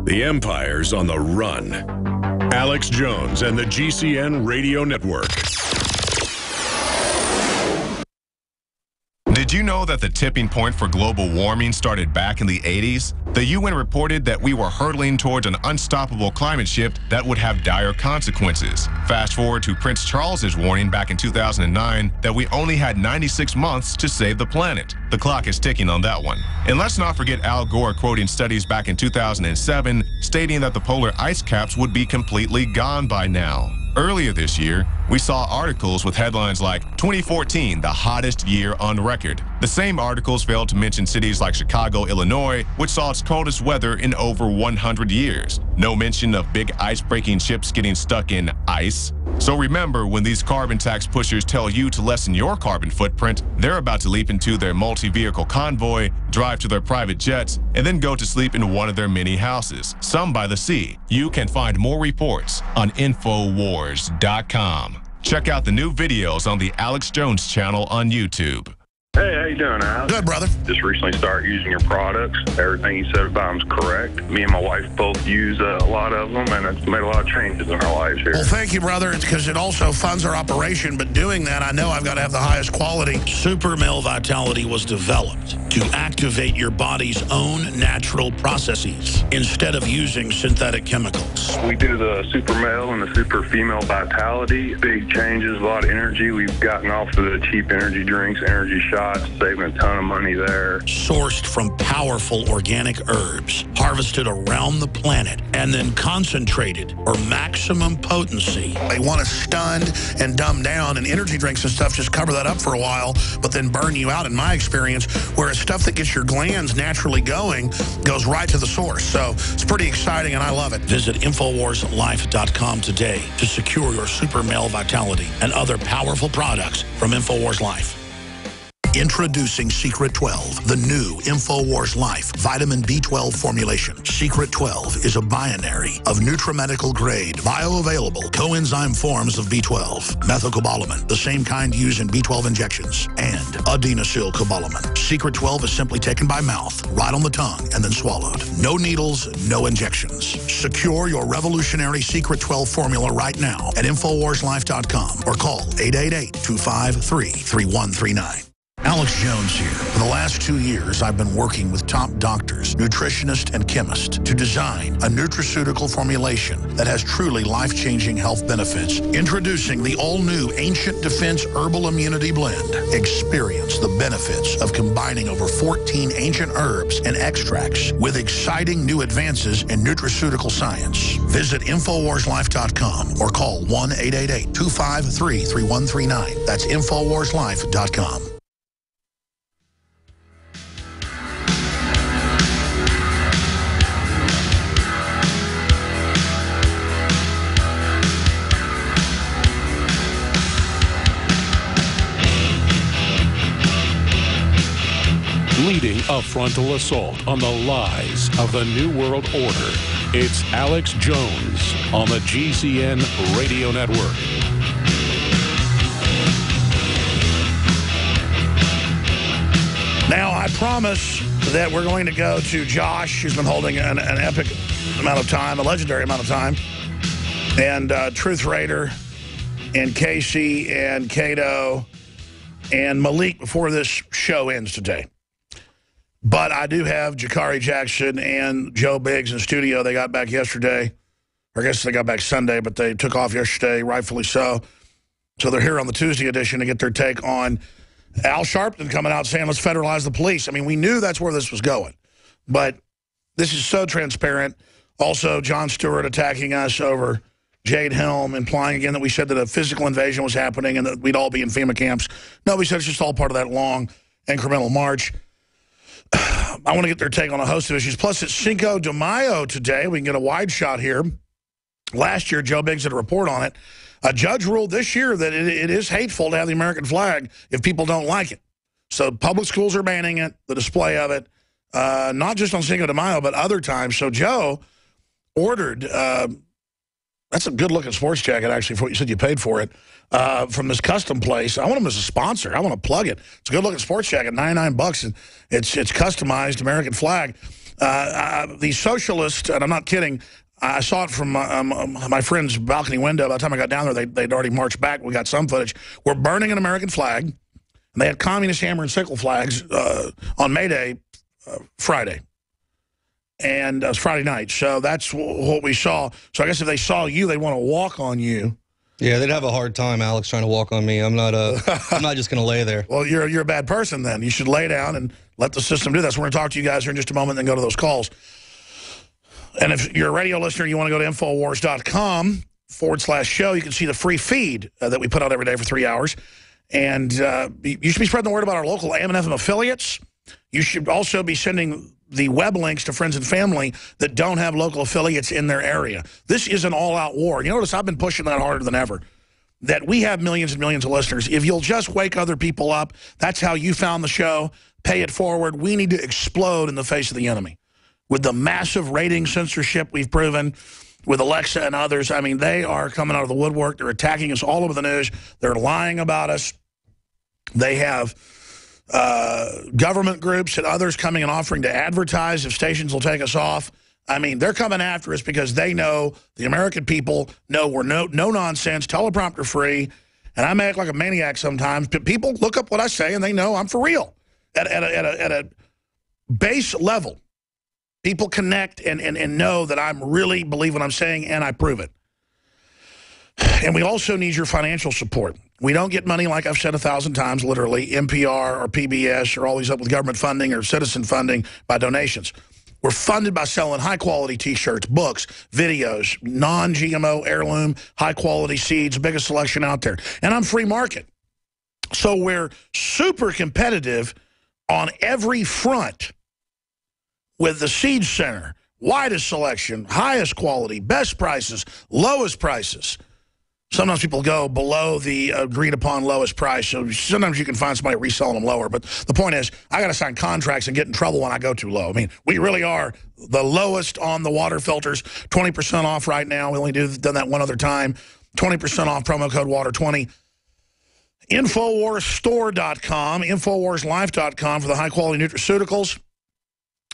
The Empire's on the run. Alex Jones and the GCN Radio Network. Did you know that the tipping point for global warming started back in the 80s? The UN reported that we were hurtling towards an unstoppable climate shift that would have dire consequences. Fast forward to Prince Charles's warning back in 2009 that we only had 96 months to save the planet. The clock is ticking on that one. And let's not forget Al Gore quoting studies back in 2007 stating that the polar ice caps would be completely gone by now. Earlier this year, we saw articles with headlines like 2014, the hottest year on record. The same articles failed to mention cities like Chicago, Illinois, which saw its coldest weather in over 100 years. No mention of big ice-breaking ships getting stuck in ice. So remember, when these carbon tax pushers tell you to lessen your carbon footprint, they're about to leap into their multi-vehicle convoy, drive to their private jets, and then go to sleep in one of their many houses, some by the sea. You can find more reports on Infowars.com. Check out the new videos on the Alex Jones channel on YouTube. Hey, how you doing, Alex? Good, brother. Just recently started using your products. Everything you said about them's correct. Me and my wife both use a lot of them, and it's made a lot of changes in our lives here. Well, thank you, brother. It's because it also funds our operation, but doing that, I know I've got to have the highest quality. Super Male Vitality was developed to activate your body's own natural processes instead of using synthetic chemicals. We do the Super Male and the Super Female Vitality. Big changes, a lot of energy. We've gotten off of the cheap energy drinks, energy shots, saving a ton of money there. Sourced from powerful organic herbs, harvested around the planet, and then concentrated for maximum potency. They want to stun and dumb down, and energy drinks and stuff just cover that up for a while, but then burn you out, in my experience, whereas stuff that gets your glands naturally going goes right to the source. So it's pretty exciting, and I love it. Visit InfoWarsLife.com today to secure your Super Male Vitality and other powerful products from InfoWars Life. Introducing Secret 12, the new InfoWars Life vitamin B12 formulation. Secret 12 is a binary of nutramedical grade, bioavailable coenzyme forms of B12, methylcobalamin, the same kind used in B12 injections, and adenosylcobalamin. Secret 12 is simply taken by mouth, right on the tongue, and then swallowed. No needles, no injections. Secure your revolutionary Secret 12 formula right now at InfoWarsLife.com or call 888-253-3139. Alex Jones here. For the last 2 years, I've been working with top doctors, nutritionists, and chemists to design a nutraceutical formulation that has truly life-changing health benefits. Introducing the all-new Ancient Defense Herbal Immunity Blend. Experience the benefits of combining over 14 ancient herbs and extracts with exciting new advances in nutraceutical science. Visit InfoWarsLife.com or call 1-888-253-3139. That's InfoWarsLife.com. Leading a frontal assault on the lies of the New World Order. It's Alex Jones on the GCN Radio Network. Now, I promise that we're going to go to Josh, who's been holding an epic amount of time, a legendary amount of time, and Truth Raider, and Casey, and Cato, and Malik before this show ends today. But I do have Jakari Jackson and Joe Biggs in studio. They got back yesterday. Or I guess they got back Sunday, but they took off yesterday, rightfully so. So they're here on the Tuesday edition to get their take on Al Sharpton coming out saying, let's federalize the police. I mean, we knew that's where this was going. But this is so transparent. Also, Jon Stewart attacking us over Jade Helm, implying again that we said that a physical invasion was happening and that we'd all be in FEMA camps. No, we said it's just all part of that long incremental march. I want to get their take on a host of issues. Plus, it's Cinco de Mayo today. We can get a wide shot here. Last year, Joe Biggs did a report on it. A judge ruled this year that it is hateful to have the American flag if people don't like it. So public schools are banning it, the display of it, not just on Cinco de Mayo, but other times. So Joe ordered, that's a good-looking sports jacket, actually, for what you said you paid for it, from this custom place. I want them as a sponsor. I want to plug it. It's a good-looking sports jacket, $99, and it's customized American flag. The socialists, and I'm not kidding, I saw it from my friend's balcony window. By the time I got down there, they'd already marched back. We got some footage. We're burning an American flag, and they had communist hammer and sickle flags on May Day, Friday. And it was Friday night. So that's what we saw. So I guess if they saw you, they'd want to walk on you. Yeah, they'd have a hard time, Alex, trying to walk on me. I'm not I'm not just going to lay there. Well, you're a bad person then. You should lay down and let the system do that. So we're going to talk to you guys here in just a moment and then go to those calls. And if you're a radio listener, you want to go to Infowars.com/show. You can see the free feed that we put out every day for 3 hours. And you should be spreading the word about our local AM and FM affiliates. You should also be sending the web links to friends and family that don't have local affiliates in their area. This is an all-out war. You notice I've been pushing that harder than ever, that we have millions and millions of listeners. If you'll just wake other people up, that's how you found the show. Pay it forward. We need to explode in the face of the enemy. With the massive rating censorship we've proven with Alexa and others, I mean, they are coming out of the woodwork. They're attacking us all over the news. They're lying about us. They have government groups and others coming and offering to advertise if stations will take us off. I mean, they're coming after us because they know the American people know we're no nonsense, teleprompter free, and I may act like a maniac sometimes, but people look up what I say and they know I'm for real. At a base level, people connect and know that I'm really believe what I'm saying and I prove it. And we also need your financial support. We don't get money, like I've said 1,000 times, literally, NPR or PBS or all these up with government funding or citizen funding by donations. We're funded by selling high-quality T-shirts, books, videos, non-GMO heirloom, high-quality seeds, biggest selection out there. And I'm free market. So we're super competitive on every front with the Seed Center, widest selection, highest quality, best prices, lowest prices. Sometimes people go below the agreed-upon lowest price, so sometimes you can find somebody reselling them lower. But the point is, I got to sign contracts and get in trouble when I go too low. I mean, we really are the lowest on the water filters, 20% off right now. We only done that one other time. 20% off, promo code WATER20. Infowarsstore.com, Infowarslife.com for the high-quality nutraceuticals.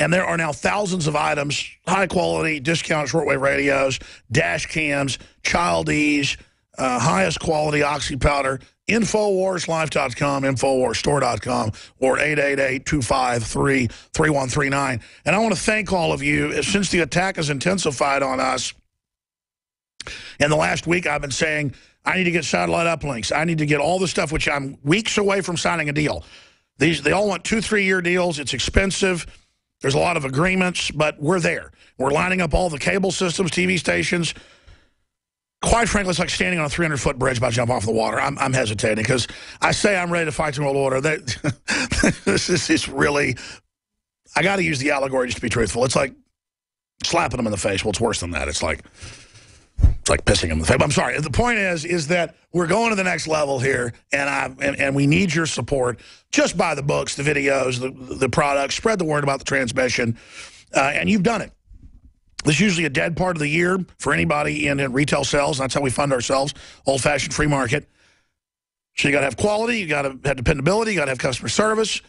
And there are now thousands of items, high-quality, discount shortwave radios, dash cams, child ease, highest quality oxy powder, Infowarslife.com, Infowarsstore.com, or 888-253-3139. And I want to thank all of you. Since the attack has intensified on us, in the last week I've been saying, I need to get satellite uplinks. I need to get all the stuff, which I'm weeks away from signing a deal. They all want 2-3 year deals. It's expensive. There's a lot of agreements, but we're there. We're lining up all the cable systems, TV stations. Quite frankly, it's like standing on a 300-foot bridge about to jump off the water. I'm hesitating because I say I'm ready to fight the world order. This is really, I got to use the allegory just to be truthful. It's like slapping them in the face. Well, it's worse than that. It's like pissing them in the face. But I'm sorry. The point is that we're going to the next level here, and we need your support. Just buy the books, the videos, the products, spread the word about the transmission, and you've done it. This is usually a dead part of the year for anybody in retail sales. That's how we fund ourselves, old-fashioned free market. So you got to have quality, you got to have dependability, you got to have customer service,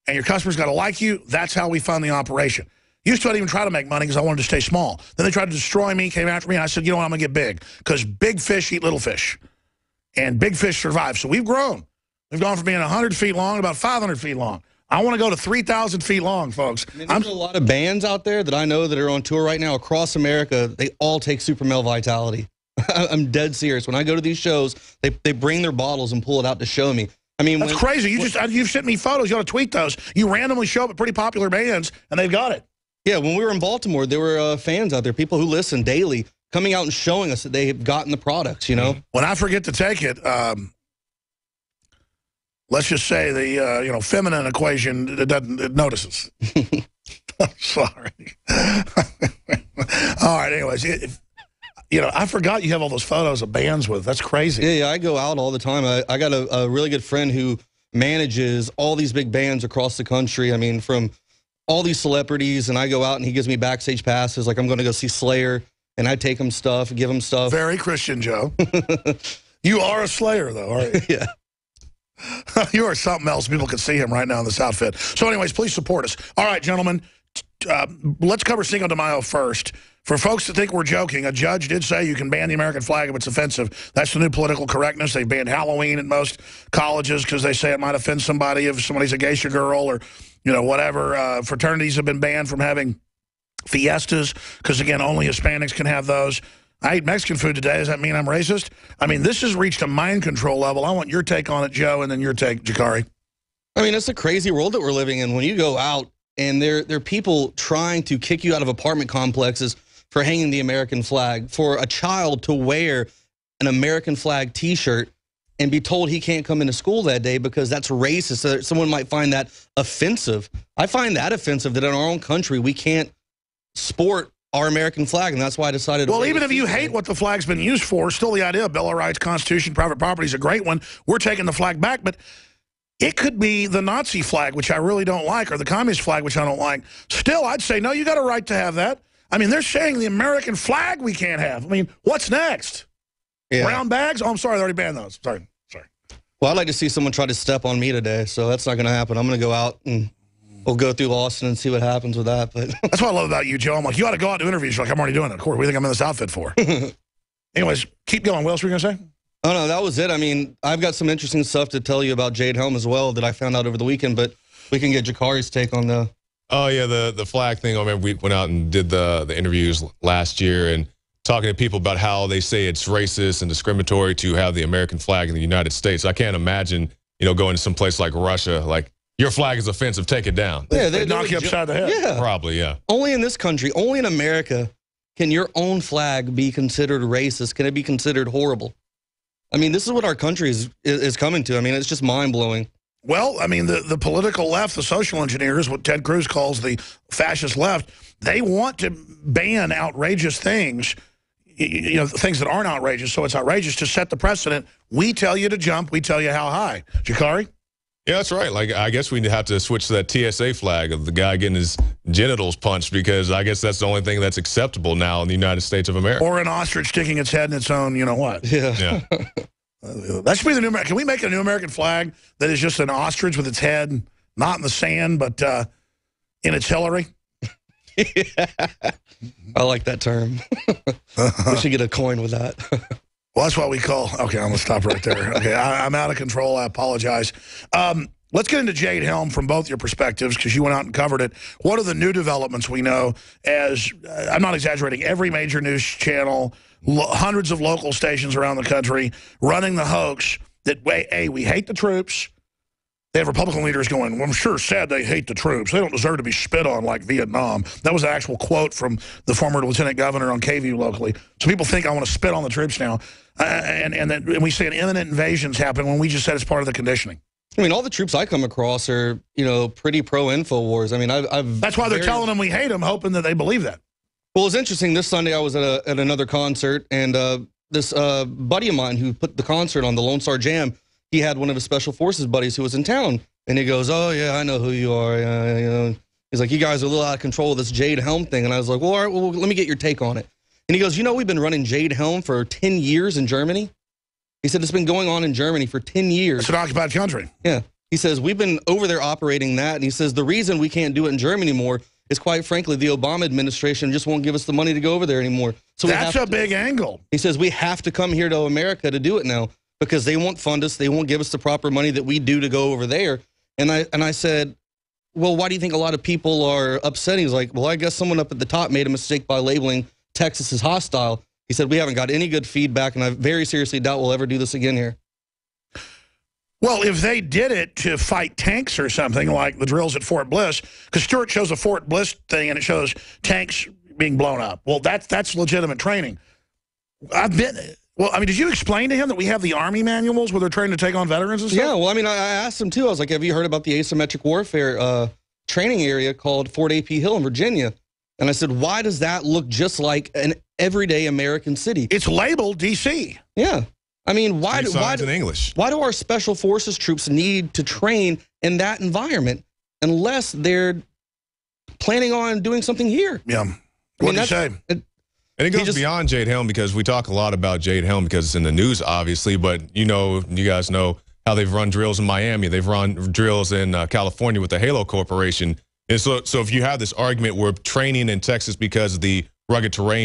and your customers got to like you. That's how we fund the operation. Used to not even try to make money because I wanted to stay small. Then they tried to destroy me, came after me, and I said, you know what, I'm going to get big because big fish eat little fish, and big fish survive. So we've grown. We've gone from being 100 feet long to about 500 feet long. I want to go to 3,000 feet long, folks. I mean, there's a lot of bands out there that I know that are on tour right now across America. They all take Super Male Vitality. I'm dead serious. When I go to these shows, they bring their bottles and pull it out to show me. I mean, that's crazy. You've sent me photos. You ought to tweet those. You randomly show up at pretty popular bands, and they've got it. Yeah, when we were in Baltimore, there were fans out there, people who listen daily, coming out and showing us that they have gotten the products, you know? When I forget to take it, let's just say the feminine equation it notices. I'm sorry. All right, anyways, I forgot you have all those photos of bands with. That's crazy. Yeah, I go out all the time. I got a really good friend who manages all these big bands across the country. I mean, from all these celebrities, and I go out and he gives me backstage passes, like I'm going to go see Slayer, and I take him stuff, give him stuff. Very Christian, Joe. You are a Slayer, though, aren't you? Yeah. You are something else. People can see him right now in this outfit. So anyways, please support us. All right, gentlemen, let's cover Cinco de Mayo first. For folks that think we're joking, a judge did say you can ban the American flag if it's offensive. That's the new political correctness. They banned Halloween at most colleges because they say it might offend somebody if somebody's a geisha girl or, whatever. Fraternities have been banned from having fiestas because, again, only Hispanics can have those. I ate Mexican food today. Does that mean I'm racist? I mean, this has reached a mind control level. I want your take on it, Joe, and then your take, Jakari. I mean, it's a crazy world that we're living in. When you go out and there are people trying to kick you out of apartment complexes for hanging the American flag, for a child to wear an American flag T-shirt and be told he can't come into school that day because that's racist. Someone might find that offensive. I find that offensive that in our own country we can't sport our American flag, and that's why I decided to... Well, even if you hate what the flag's been used for, still the idea of Bill of Rights, Constitution, private property is a great one. We're taking the flag back, but it could be the Nazi flag, which I really don't like, or the communist flag, which I don't like. Still, I'd say, no, you got a right to have that. I mean, they're saying the American flag we can't have. I mean, what's next? Yeah. Brown bags? Oh, I'm sorry, they already banned those. Sorry. Well, I'd like to see someone try to step on me today, so that's not going to happen. I'm going to go out and we'll go through Austin and see what happens with that. But that's what I love about you, Joe. I'm like, you ought to go out to interviews. You're like, I'm already doing it. Corey, what do you think I'm in this outfit for? Anyways, keep going. What else were you going to say? Oh, no, that was it. I mean, I've got some interesting stuff to tell you about Jade Helm as well that I found out over the weekend, but we can get Jakari's take on the... Oh, yeah, the flag thing. I remember we went out and did the interviews last year and talking to people about how they say it's racist and discriminatory to have the American flag in the United States. I can't imagine, going to some place like Russia, like, your flag is offensive, take it down. Yeah, they knock you upside the head. Yeah. Probably, yeah. Only in this country, only in America, can your own flag be considered racist? Can it be considered horrible? I mean, this is what our country is coming to. I mean, it's just mind-blowing. Well, I mean, the political left, the social engineers, what Ted Cruz calls the fascist left, they want to ban outrageous things, things that aren't outrageous, so it's outrageous to set the precedent. We tell you to jump, we tell you how high. Jakari? Yeah, that's right. Like, I guess we have to switch to that TSA flag of the guy getting his genitals punched because I guess that's the only thing that's acceptable now in the United States of America. Or an ostrich sticking its head in its own, what? Yeah. That should be the new American. Can we make a new American flag that is just an ostrich with its head, not in the sand, but in its Hillary? Yeah. I like that term. We should get a coin with that. Well, that's what we call... Okay, I'm going to stop right there. Okay, I'm out of control. I apologize. Let's get into Jade Helm from both your perspectives because you went out and covered it. What are the new developments we know as, I'm not exaggerating, every major news channel, hundreds of local stations around the country running the hoax that, A, we hate the troops. They have Republican leaders going, well, I'm sure sad they hate the troops. They don't deserve to be spit on like Vietnam. That was an actual quote from the former lieutenant governor on KVUE locally. So people think I want to spit on the troops now. And we say an imminent invasion's happening when we just said it's part of the conditioning. I mean, all the troops I come across are, pretty pro-InfoWars. I mean, That's why they're telling them we hate them, hoping that they believe that. Well, it's interesting. This Sunday I was at another concert, and this buddy of mine who put the concert on, the Lone Star Jam, he had one of his Special Forces buddies who was in town, and he goes, oh, yeah, I know who you are. He's like, you guys are a little out of control with this Jade Helm thing. And I was like, well, all right, well, let me get your take on it. And he goes, we've been running Jade Helm for 10 years in Germany. He said it's been going on in Germany for 10 years. It's an occupied country. Yeah. He says, we've been over there operating that. And he says, the reason we can't do it in Germany anymore is, quite frankly, the Obama administration just won't give us the money to go over there anymore. So that's a big angle. He says, we have to come here to America to do it now because they won't fund us. They won't give us the proper money that we do to go over there. And I said, well, why do you think a lot of people are upset? He's like, well, I guess someone up at the top made a mistake by labeling Texas as hostile. He said, we haven't got any good feedback, and I very seriously doubt we'll ever do this again here. Well, if they did it to fight tanks or something like the drills at Fort Bliss, because Stewart shows a Fort Bliss thing and it shows tanks being blown up. Well, that's legitimate training. Well, I mean, did you explain to him that we have the Army manuals where they're trying to take on veterans and stuff? Yeah, well, I mean, I asked him, too. I was like, have you heard about the asymmetric warfare training area called Fort A.P. Hill in Virginia? And I said, why does that look just like an everyday American city? It's labeled D.C. Yeah. I mean, why in English. Why do our Special Forces troops need to train in that environment unless they're planning on doing something here? Yeah. What do you say? And it goes beyond Jade Helm because we talk a lot about Jade Helm because it's in the news, obviously. But, you guys know how they've run drills in Miami. They've run drills in California with the Halo Corporation. And so if you have this argument where training in Texas because of the rugged terrain